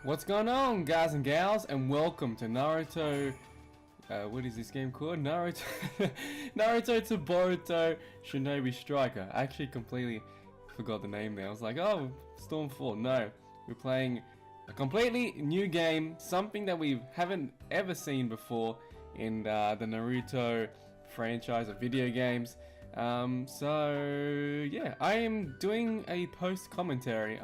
What's going on, guys and gals, and welcome to Naruto. What is this game called? Naruto. Naruto to Boruto Shinobi Striker. I actually completely forgot the name there. I was like, oh, Stormfall. No, we're playing a completely new game, something that we haven't ever seen before in the Naruto franchise of video games. So yeah, I am doing a post commentary.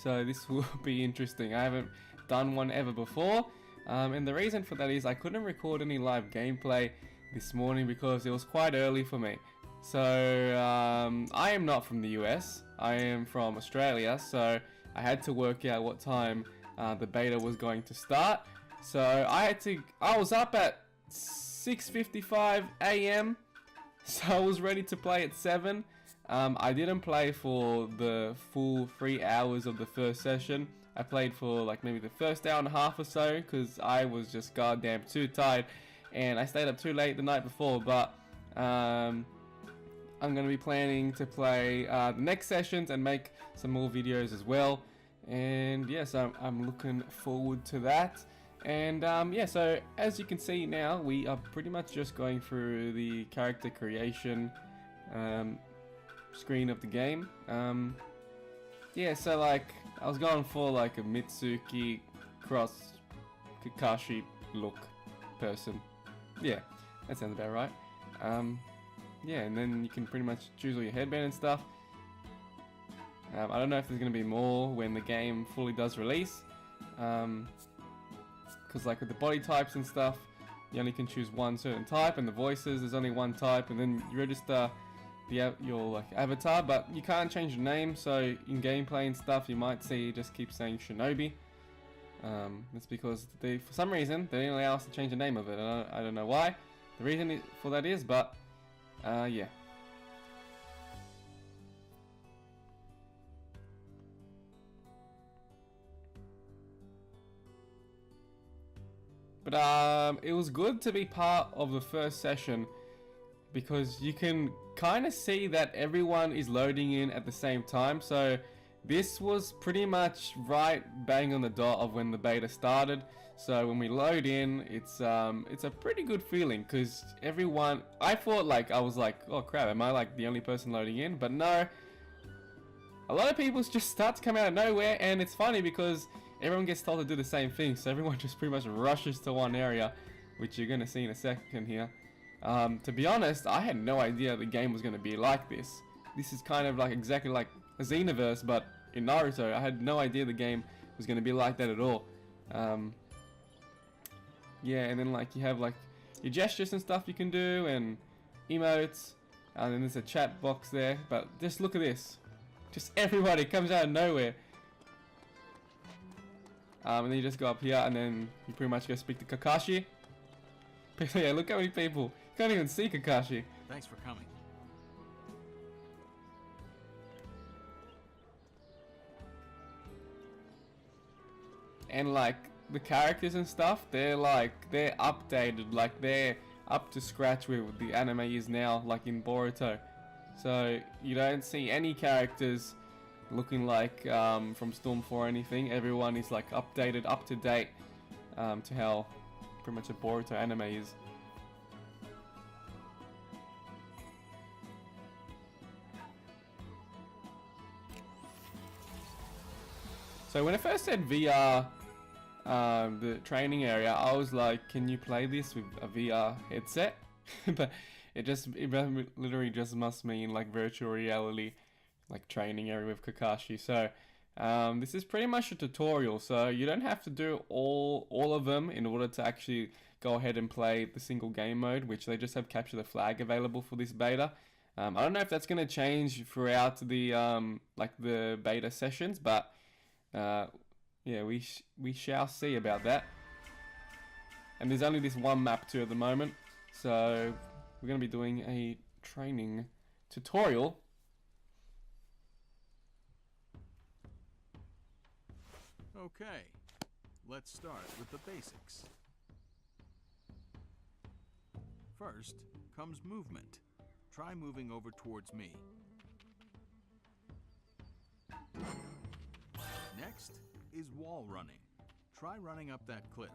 So this will be interesting. I haven't done one ever before, and the reason for that is I couldn't record any live gameplay this morning because it was quite early for me. So I am not from the US, I am from Australia, so I had to work out what time the beta was going to start. So I was up at 6:55 AM, so I was ready to play at 7. I didn't play for the full 3 hours of the first session. I played for like maybe the first hour and a half or so because I was just goddamn too tired and I stayed up too late the night before. But I'm going to be planning to play the next sessions and make some more videos as well. And yeah, so I'm looking forward to that. And yeah, so as you can see now, we are pretty much just going through the character creation screen of the game. Yeah, so like I was going for like a Mitsuki cross Kakashi look person. Yeah, that sounds about right. Yeah, and then you can pretty much choose all your headband and stuff. I don't know if there's going to be more when the game fully does release, because like with the body types and stuff, you only can choose one certain type, and the voices there's only one type, and then you register your like avatar, but you can't change the name. So in gameplay and stuff, you might see it just keep saying Shinobi. That's because for some reason they didn't allow us to change the name of it. I don't know why the reason for that is, but yeah. But it was good to be part of the first session because you can kind of see that everyone is loading in at the same time. So this was pretty much right bang on the dot of when the beta started. So when we load in, it's a pretty good feeling because everyone, I thought like, I was like, oh crap, am I like the only person loading in? But no, a lot of people just start to come out of nowhere, and it's funny because everyone gets told to do the same thing, so everyone just pretty much rushes to one area, which you're gonna see in a second here. To be honest, I had no idea the game was gonna be like this. This is kind of like exactly like a Xenoverse, but in Naruto. I had no idea the game was gonna be like that at all. Yeah, and then like you have like your gestures and stuff you can do, and emotes, and then there's a chat box there. But just look at this. Just everybody comes out of nowhere. And then you just go up here and then you pretty much go speak to Kakashi. But yeah, look how many people. You can't even see Kakashi. Thanks for coming. And like the characters and stuff, they're updated, like they're up to scratch with the anime is now, like in Boruto. So you don't see any characters looking like from Stormfall or anything. Everyone is like updated, up to date to how pretty much a Boruto anime is. So when I first said VR, the training area, I was like, can you play this with a VR headset? But it literally just must mean like virtual reality, like training area with Kakashi. So this is pretty much a tutorial, so you don't have to do all of them in order to actually go ahead and play the single game mode, which they just have capture the flag available for this beta. I don't know if that's going to change throughout the like the beta sessions, but yeah, we shall see about that. And there's only this one map too at the moment, so we're going to be doing a training tutorial. Okay, let's start with the basics. First comes movement. Try moving over towards me. Next, Next is wall running. Try running up that cliff.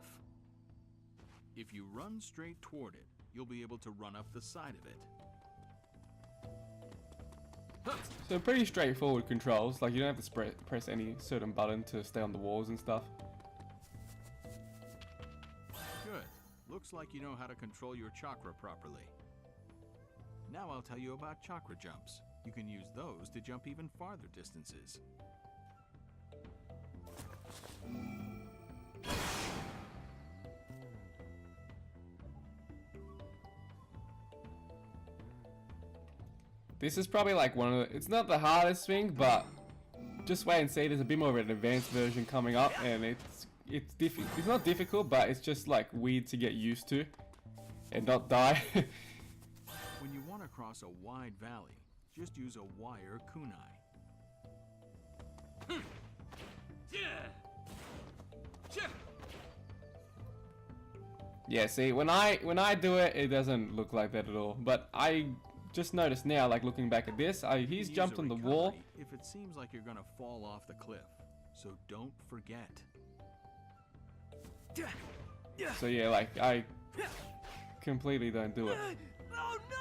If you run straight toward it, you'll be able to run up the side of it. So pretty straightforward controls, like you don't have to press any certain button to stay on the walls and stuff. Good. Looks like you know how to control your chakra properly. Now I'll tell you about chakra jumps. You can use those to jump even farther distances. This is probably like one of the, it's not the hardest thing, but just wait and see. There's a bit more of an advanced version coming up, and it's not difficult, but it's just like weird to get used to and not die. When you want to cross a wide valley, just use a wire kunai. Yeah, see, when I do it, it doesn't look like that at all. But I just noticed now, like looking back at this, he's jumped on the wall. If it seems like you're gonna fall off the cliff, so don't forget. So yeah, like I completely don't do it. Oh no!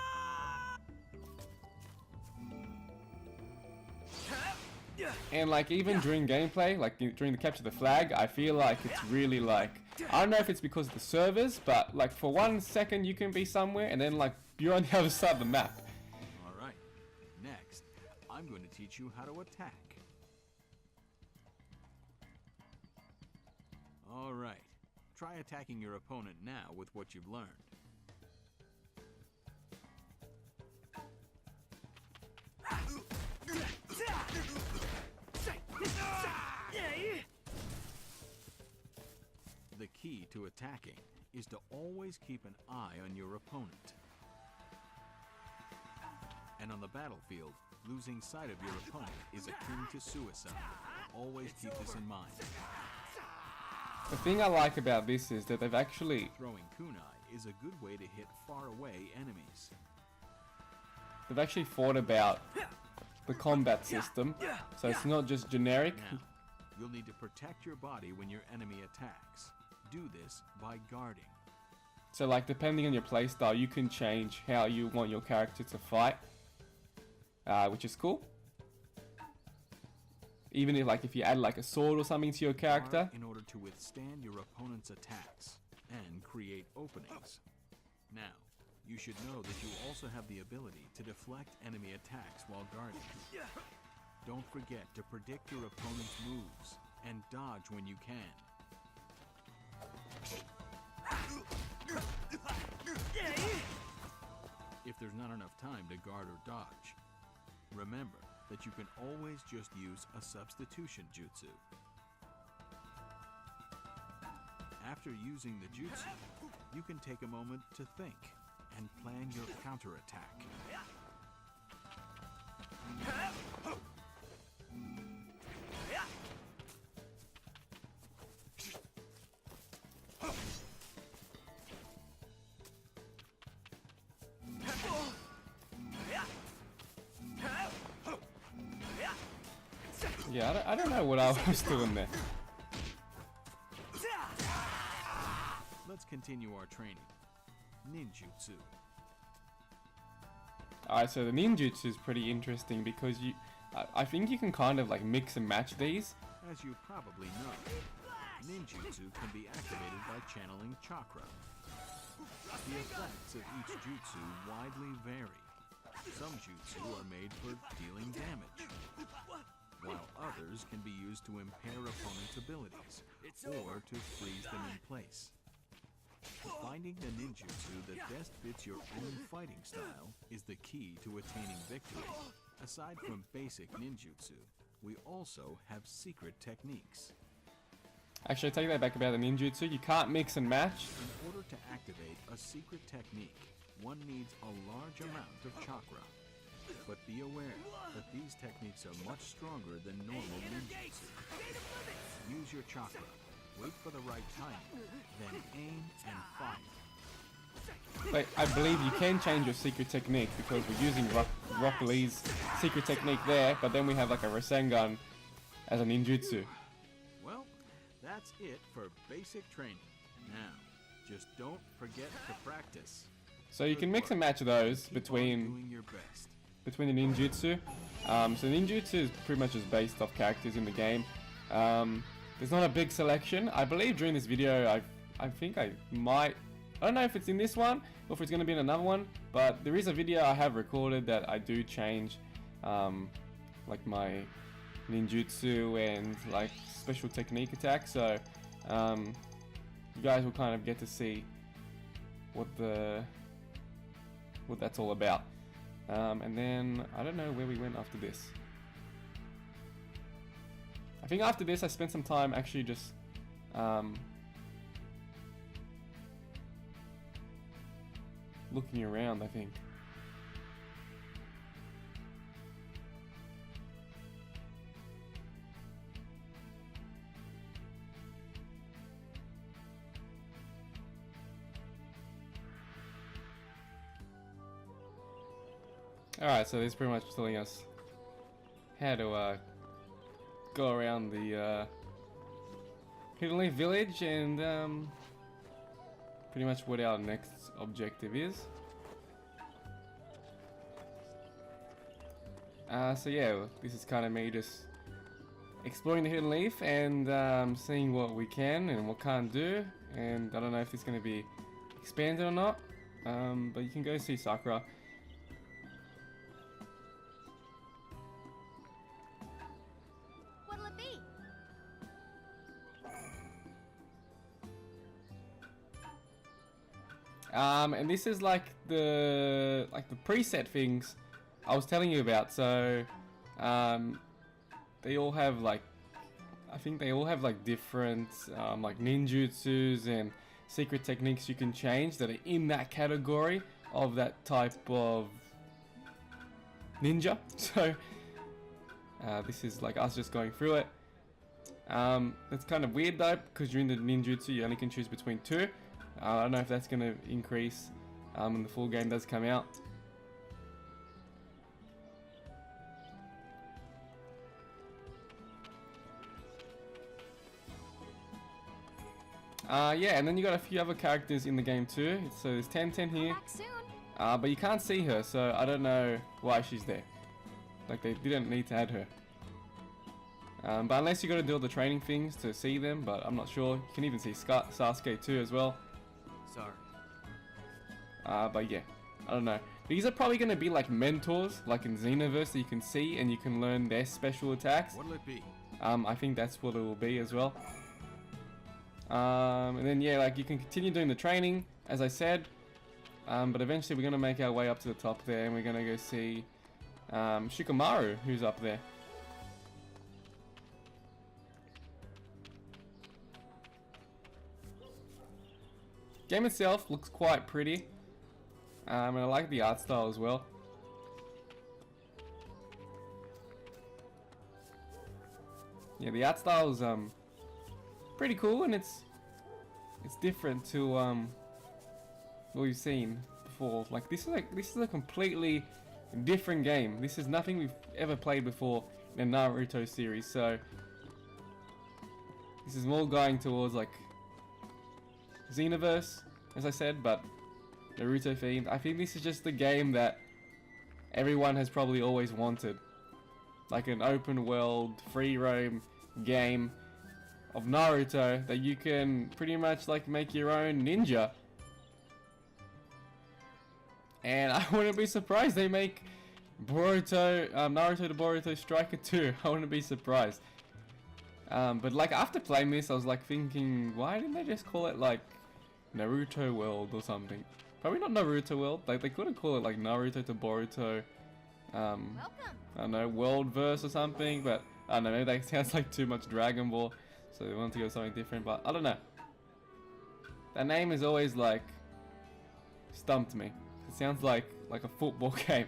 And like even during gameplay, like during the capture the flag, I feel like it's really like, I don't know if it's because of the servers, but like for 1 second you can be somewhere and then like you're on the other side of the map. Alright, next, I'm going to teach you how to attack. Alright, try attacking your opponent now with what you've learned. The key to attacking is to always keep an eye on your opponent. And on the battlefield, losing sight of your opponent is akin to suicide. Always keep this in mind. The thing I like about this is that they've actually Throwing kunai is a good way to hit faraway enemies. thought about the combat system, so it's not just generic. Now, you'll need to protect your body when your enemy attacks. Do this by guarding. So like depending on your playstyle, you can change how you want your character to fight, which is cool. Even if you add like a sword or something to your character. Guard in order to withstand your opponent's attacks and create openings. Now, you should know that you also have the ability to deflect enemy attacks while guarding. Don't forget to predict your opponent's moves and dodge when you can. If there's not enough time to guard or dodge, remember that you can always just use a substitution jutsu. After using the jutsu, you can take a moment to think and plan your counterattack. Yeah, I don't know what I was doing there. Let's continue our training. Ninjutsu. Alright, so the ninjutsu is pretty interesting because I think you can kind of like mix and match these. As you probably know, ninjutsu can be activated by channeling chakra. The effects of each jutsu widely vary. Some jutsu are made for dealing damage, while others can be used to impair opponents' abilities or to freeze them in place. Finding the ninjutsu that best fits your own fighting style is the key to attaining victory. Aside from basic ninjutsu, we also have secret techniques. Actually, I take that back about the ninjutsu. You can't mix and match. In order to activate a secret technique, one needs a large amount of chakra. But be aware that these techniques are much stronger than normal ninjutsu. Use your chakra, wait for the right time, then aim and fire. But I believe you can change your secret technique because we're using Rock Lee's secret technique there, but then we have like a Rasengan as a ninjutsu. That's it for basic training. Now, just don't forget to practice. So you can mix and match those Keep on between doing your best. the ninjutsu. So ninjutsu is pretty much just based off characters in the game. There's not a big selection. I believe during this video, I think I might. I don't know if it's in this one or if it's going to be in another one, but there is a video I have recorded that I do change, like my ninjutsu and like special technique attack. So you guys will kind of get to see what that's all about. And then I don't know where we went after this. I think after this I spent some time actually just looking around, I think. Alright, so this is pretty much telling us how to go around the Hidden Leaf Village and pretty much what our next objective is. So yeah, this is kind of me just exploring the Hidden Leaf and seeing what we can and what can't do, and I don't know if it's going to be expanded or not, but you can go see Sakura. What'll it be? And this is like the preset things I was telling you about. So they all have like, I think they all have like different like ninjutsus and secret techniques you can change that are in that category of that type of ninja. So this is like us just going through it. It's kind of weird though, because you're in the ninjutsu, you only can choose between two. I don't know if that's going to increase when the full game does come out. Yeah, and then you got a few other characters in the game too. So there's 10 here, Back soon. but you can't see her, so I don't know why she's there. Like they didn't need to add her. But unless you got to do all the training things to see them, but I'm not sure. You can even see Sasuke too as well. Sorry. But yeah, I don't know. These are probably going to be like mentors, like in Xenoverse, that you can see and you can learn their special attacks. What'll it be? I think that's what it will be as well. And then yeah, like you can continue doing the training, as I said. But eventually we're going to make our way up to the top there and we're going to go see Shikamaru, who's up there. Game itself looks quite pretty, and I like the art style as well. Yeah, the art style is pretty cool, and it's different to what we've seen before. Like this is a completely different game. This is nothing we've ever played before in the Naruto series, so this is more going towards like Xenoverse, as I said, but Naruto themed. I think this is just the game that everyone has probably always wanted. Like an open world, free roam game of Naruto that you can pretty much like make your own ninja. And I wouldn't be surprised they make Boruto, Naruto the Boruto Striker 2. I wouldn't be surprised. But like after playing this, I was like thinking, why didn't they just call it like Naruto World or something? Probably not Naruto World. Like they couldn't call it like Naruto to Boruto. Welcome. I don't know, Worldverse or something. But I don't know. Maybe that sounds like too much Dragon Ball, so they wanted to go something different. But I don't know. That name is always like stumped me. It sounds like a football game,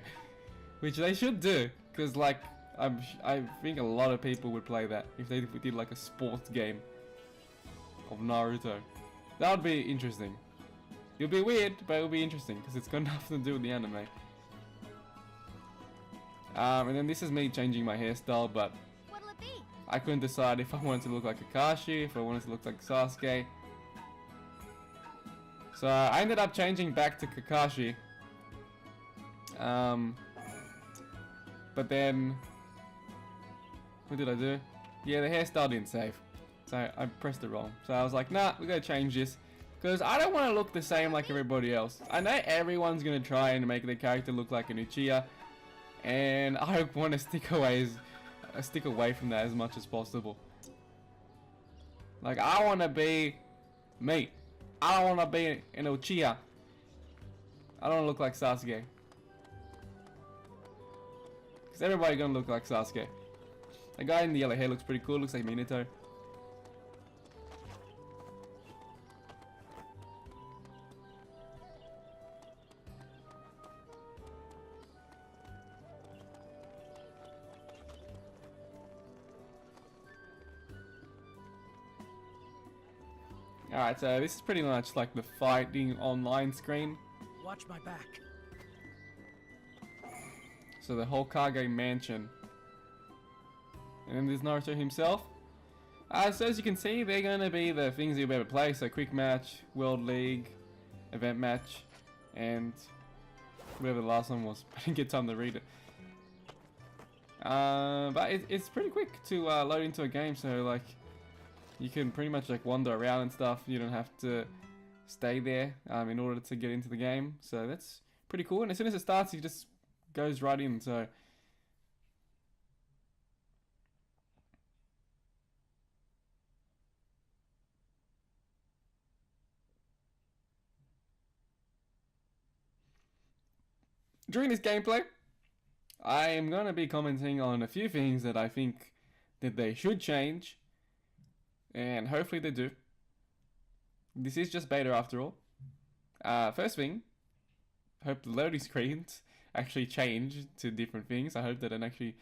which they should do, because like I think a lot of people would play that if they did like a sports game of Naruto. That would be interesting. It'll be weird, but it'll be interesting because it's got nothing to do with the anime. And then this is me changing my hairstyle, but What'll it be? I couldn't decide if I wanted to look like Kakashi, if I wanted to look like Sasuke. So I ended up changing back to Kakashi. But then, what did I do? Yeah, the hairstyle didn't save. So I pressed it wrong. So I was like, nah, we gotta change this. Because I don't want to look the same like everybody else. I know everyone's gonna try and make their character look like an Uchiha. And I want to stick away from that as much as possible. Like, I want to be me. I don't want to be an Uchiha. I don't look like Sasuke. Because everybody gonna look like Sasuke. The guy in the yellow hair looks pretty cool. Looks like Minato. Alright, so this is pretty much like the fighting online screen. Watch my back. So the Hokage mansion. And then there's Naruto himself. So as you can see, they're going to be the things you'll be able to play. So quick match, world league, event match, and whatever the last one was. I didn't get time to read it. But it's pretty quick to load into a game. So like, you can pretty much like wander around and stuff. You don't have to stay there in order to get into the game. So that's pretty cool. And as soon as it starts, it just goes right in. So during this gameplay, I am going to be commenting on a few things that I think that they should change. And hopefully they do. This is just beta after all. First thing, I hope the loading screens actually change to different things. I hope they don't actually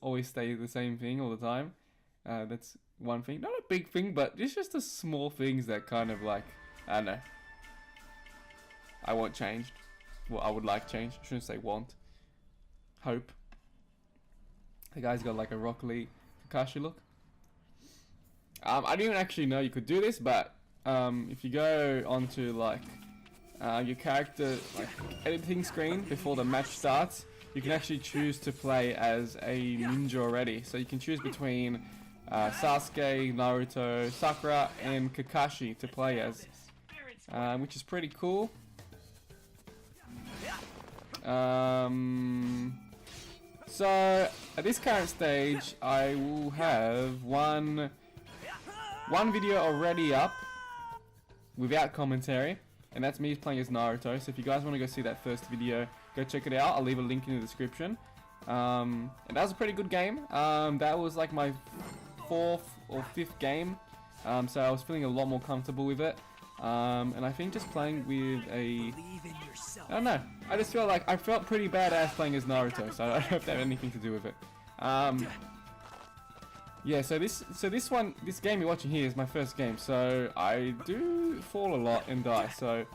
always stay the same thing all the time. That's one thing. Not a big thing, but it's just the small things that kind of like, I don't know. I want changed. Well, I would like change. I shouldn't say want. Hope. The guy's got like a Rock Lee Kakashi look. I didn't actually know you could do this, but if you go onto like your character like editing screen before the match starts, you can actually choose to play as a ninja already. So you can choose between Sasuke, Naruto, Sakura, and Kakashi to play as, which is pretty cool. So at this current stage, I will have one video already up without commentary, and that's me playing as Naruto. So if you guys want to go see that first video, go check it out. I'll leave a link in the description. And that was a pretty good game. That was like my 4th or 5th game, so I was feeling a lot more comfortable with it. And I think just playing with a, I don't know, I just feel like I felt pretty badass playing as Naruto, so I don't know if that had anything to do with it. Yeah, so this game you're watching here is my first game, so I do fall a lot and die, so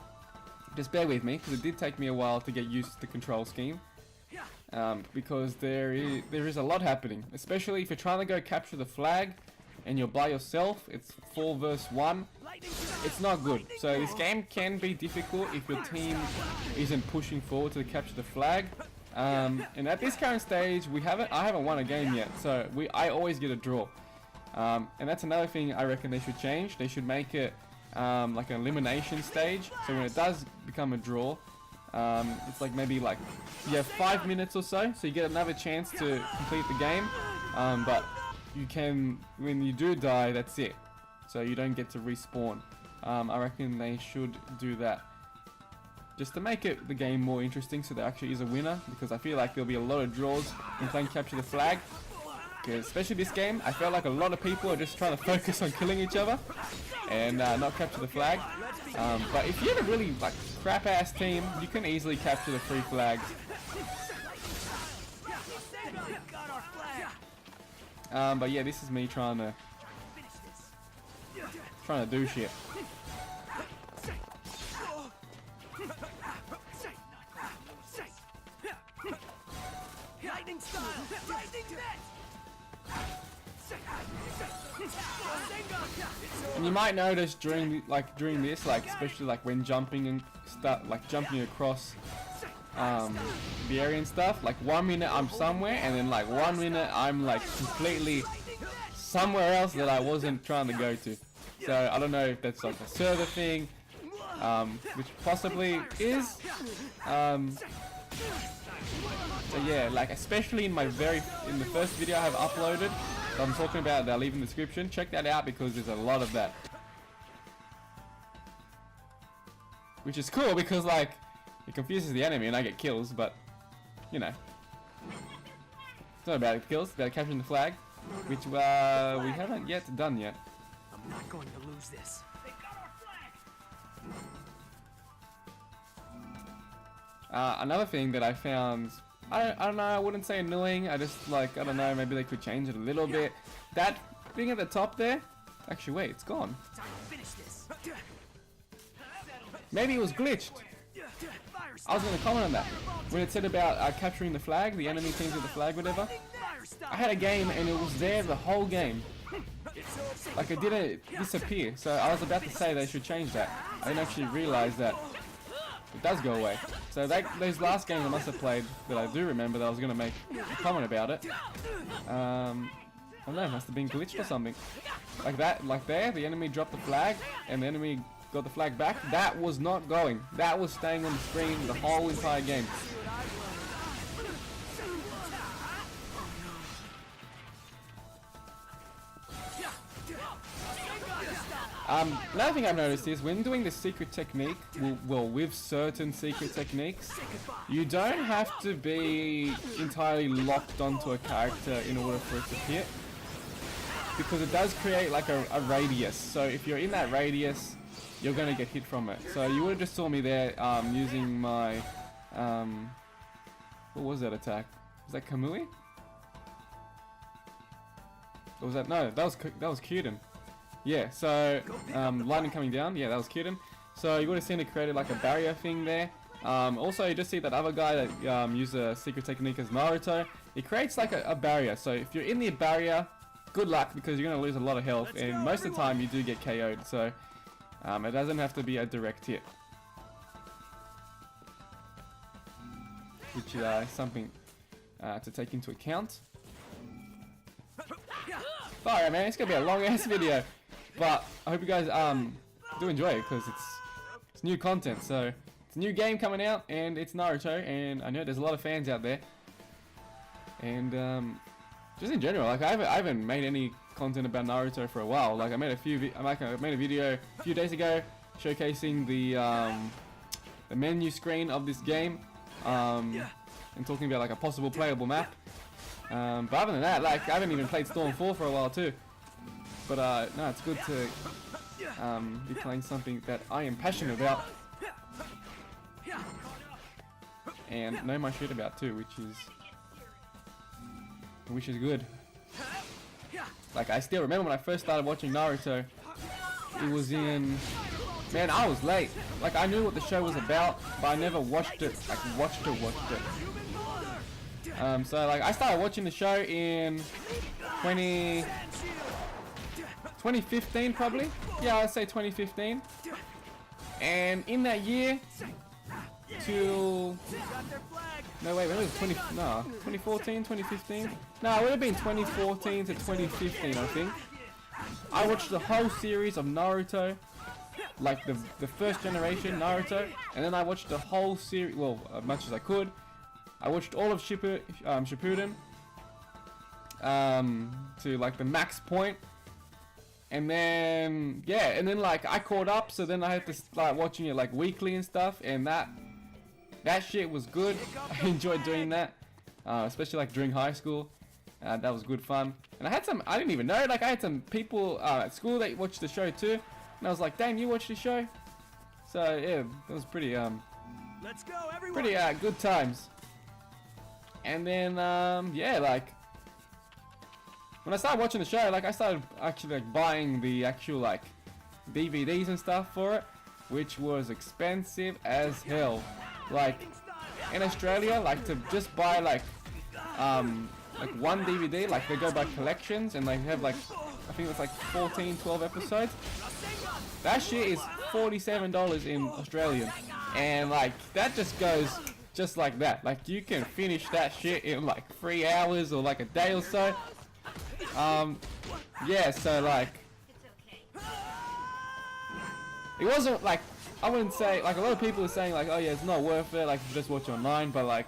just bear with me, because it did take me a while to get used to the control scheme, because there is a lot happening, especially if you're trying to go capture the flag and you're by yourself. It's 4 versus 1. It's not good. So this game can be difficult if your team isn't pushing forward to capture the flag. And at this current stage, I haven't won a game yet, so I always get a draw. And that's another thing I reckon they should change. They should make it like an elimination stage. So when it does become a draw, it's like maybe like you have 5 minutes or so you get another chance to complete the game. But you can, when you do die, that's it. So you don't get to respawn. I reckon they should do that, just to make the game more interesting, so there actually is a winner, because I feel like there'll be a lot of draws in playing capture the flag. Especially this game, I feel like a lot of people are just trying to focus on killing each other and not capture the flag. But if you have a really like crap ass team, you can easily capture the 3 flags. But yeah, this is me trying to do shit. And you might notice during this, like especially like when jumping and jumping across the area and stuff, like 1 minute I'm somewhere and then like 1 minute I'm like completely somewhere else that I wasn't trying to go to. So I don't know if that's like a server thing, which possibly is. So yeah, like especially in the first video I have uploaded that I'm talking about, that I'll leave in the description. Check that out because there's a lot of that, which is cool because like it confuses the enemy and I get kills, but you know, it's not about kills, it's about capturing the flag, which we haven't yet done yet. I'm not going to lose this. Another thing that I found, I don't know, I wouldn't say annoying, I just like, I don't know, maybe they could change it a little bit. That thing at the top there, actually wait, it's gone. Maybe it was glitched. I was going to comment on that. When it said about capturing the flag, the enemy teams with the flag, whatever. I had a game and it was there the whole game. Like it didn't disappear, so I was about to say they should change that. I didn't actually realize that it does go away. So those last games I must have played that I do remember that I was going to make a comment about it. I don't know, it must have been glitched or something. Like that, like there, the enemy dropped the flag and the enemy got the flag back. That was not going. That was staying on the screen the whole entire game. Another thing I've noticed is when doing the secret technique, well, with certain secret techniques, you don't have to be entirely locked onto a character in order for it to hit, because it does create like a radius. So if you're in that radius, you're gonna get hit from it. So you would have just saw me there using my what was that attack? Was that Kamui? Or was that, no? That was Kyuden. Yeah, so lightning coming down, yeah, that was Kyuden. So you would have seen it created like a barrier thing there. Also, you just see that other guy that used a secret technique as Naruto. It creates like a barrier. So if you're in the barrier, good luck because you're going to lose a lot of health. And most of the time you do get KO'd. So it doesn't have to be a direct hit. Which is something to take into account. Sorry man, it's going to be a long ass video. But I hope you guys do enjoy it because it's new content. So it's a new game coming out and it's Naruto, and I know there's a lot of fans out there. And just in general, like I haven't made any content about Naruto for a while. Like I made a video a few days ago showcasing the menu screen of this game and talking about like a possible playable map. But other than that, like I haven't even played Storm 4 for a while too. But no, it's good to be playing something that I am passionate about and know my shit about too, which is good. Like I still remember when I first started watching Naruto, it was in, man, I was late. Like I knew what the show was about, but I never watched it. Like watched it. So like I started watching the show in 2015 probably. Yeah, I'd say 2015. And in that year till, no wait, when was it 2014, 2015? No, it would have been 2014 to 2015 I think. I watched the whole series of Naruto, like the first generation Naruto, and then I watched the whole series, well, as much as I could. I watched all of Shippuden to like the max point. And then, yeah, and then like I caught up, so then I had to start watching it like weekly and stuff, and that shit was good. I enjoyed doing that, especially like during high school. That was good fun. And I didn't even know, like I had some people at school that watched the show too, and I was like, damn, you watched the show? So yeah, it was pretty Let's go, everyone. pretty good times. And then yeah, like when I started watching the show, like I started actually like buying the actual like DVDs and stuff for it, which was expensive as hell. Like in Australia, like to just buy like like one DVD, like they go by collections and they have like, I think it's like 14, 12 episodes. That shit is $47 in Australian, and like that just goes just like that. Like you can finish that shit in like 3 hours or like a day or so. Yeah, so like it wasn't like, I wouldn't say, like a lot of people are saying like, oh yeah, it's not worth it, like you just watch online, but like,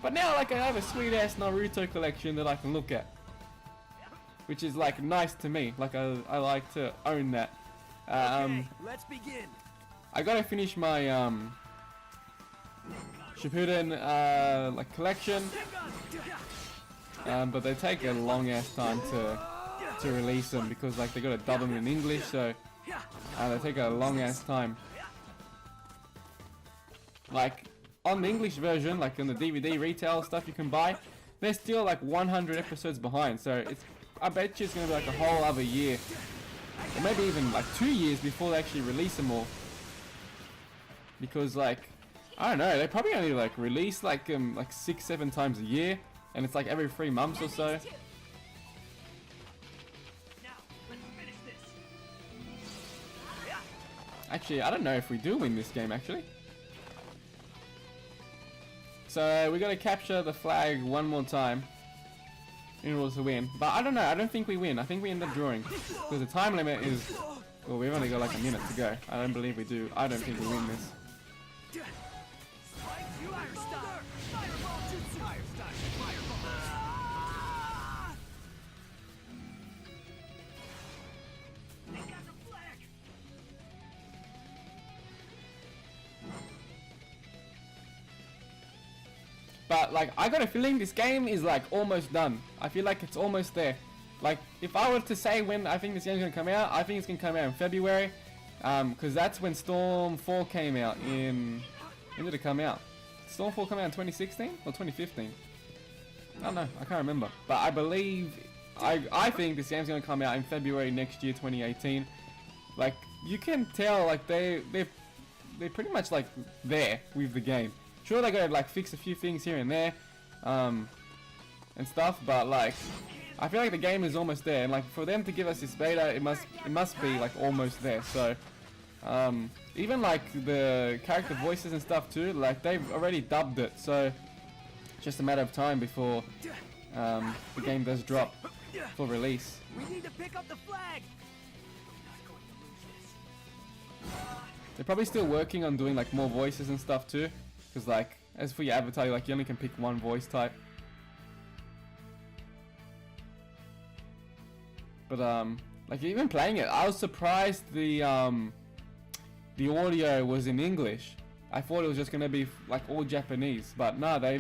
but now like I have a sweet ass Naruto collection that I can look at, which is like nice to me. Like I like to own that. Okay, let's begin. I gotta finish my Shippuden like collection, but they take a long ass time to release them because like they gotta dub them in English, so they take a long ass time. Like on the English version, like on the DVD retail stuff you can buy, they're still like 100 episodes behind. So it's, I bet you it's gonna be like a whole other year, or maybe even like 2 years before they actually release them all. Because like, I don't know, they probably only like release like 6-7 times a year, and it's like every 3 months or so. Actually, I don't know if we do win this game actually. So we gotta capture the flag one more time in order to win. But I don't know, I don't think we win. I think we end up drawing. Because the time limit is, well, we've only got like a minute to go. I don't believe we do. I don't think we win this. But like, I got a feeling this game is like almost done. I feel like it's almost there. Like, if I were to say when I think this game's gonna come out, I think it's gonna come out in February, because that's when Storm 4 came out in. When did it come out? Storm 4 come out in 2016 or 2015? I don't know. I can't remember. But I believe, I think this game's gonna come out in February next year, 2018. Like, you can tell, like they're pretty much like there with the game. Sure, they gotta like fix a few things here and there, and stuff, but like, I feel like the game is almost there, and like for them to give us this beta, it must be like almost there. So, even like the character voices and stuff too, like they've already dubbed it, so it's just a matter of time before the game does drop for release. We need to pick up the flag. They're probably still working on doing like more voices and stuff too. Because like, as for your avatar, like you only can pick one voice type. But like even playing it, I was surprised the audio was in English. I thought it was just gonna be like all Japanese, but no, they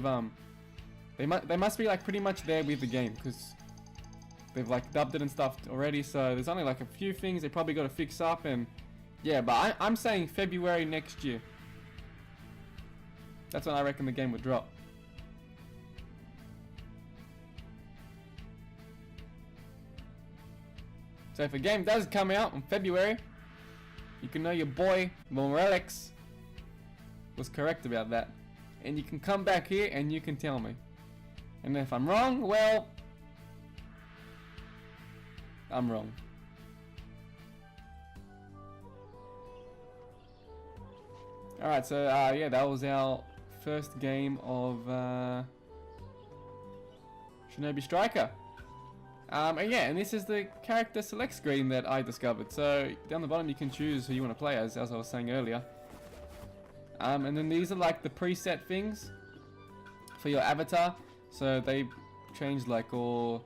must be like pretty much there with the game because they've like dubbed it and stuff already. So there's only like a few things they probably got to fix up, and yeah. But I'm saying February next year. That's when I reckon the game would drop. So if a game does come out in February, you can know your boy Morelix was correct about that. And you can come back here and you can tell me. And if I'm wrong, well, I'm wrong. Alright, so yeah, that was our first game of Shinobi Striker. And yeah, and this is the character select screen that I discovered. So down the bottom you can choose who you want to play as I was saying earlier. And then these are like the preset things for your avatar. So they changed like all,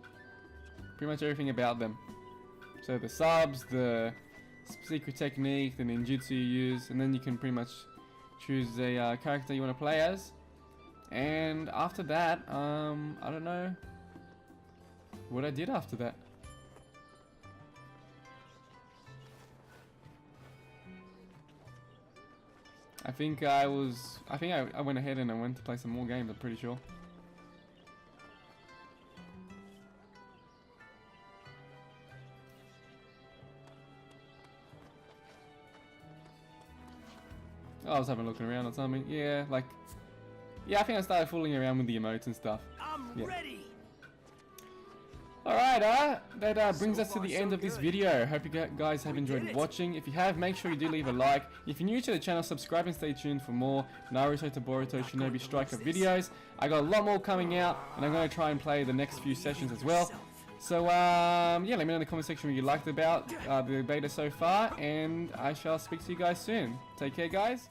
pretty much everything about them. So the subs, the secret technique, the ninjutsu you use, and then you can pretty much choose a character you want to play as. And after that, I don't know what I did after that. I think I went ahead and I went to play some more games, I'm pretty sure. I was having a look around or something. Yeah, like, yeah, I think I started fooling around with the emotes and stuff. I'm Yeah. ready. Alright, that brings us to the end of this video. Hope you guys have enjoyed watching. If you have, make sure you do leave a like. If you're new to the channel, subscribe and stay tuned for more Naruto to Boruto Shinobi Striker videos. I got a lot more coming out, and I'm going to try and play the next few sessions as well. So, yeah, let me know in the comment section what you liked about the beta so far, and I shall speak to you guys soon. Take care, guys.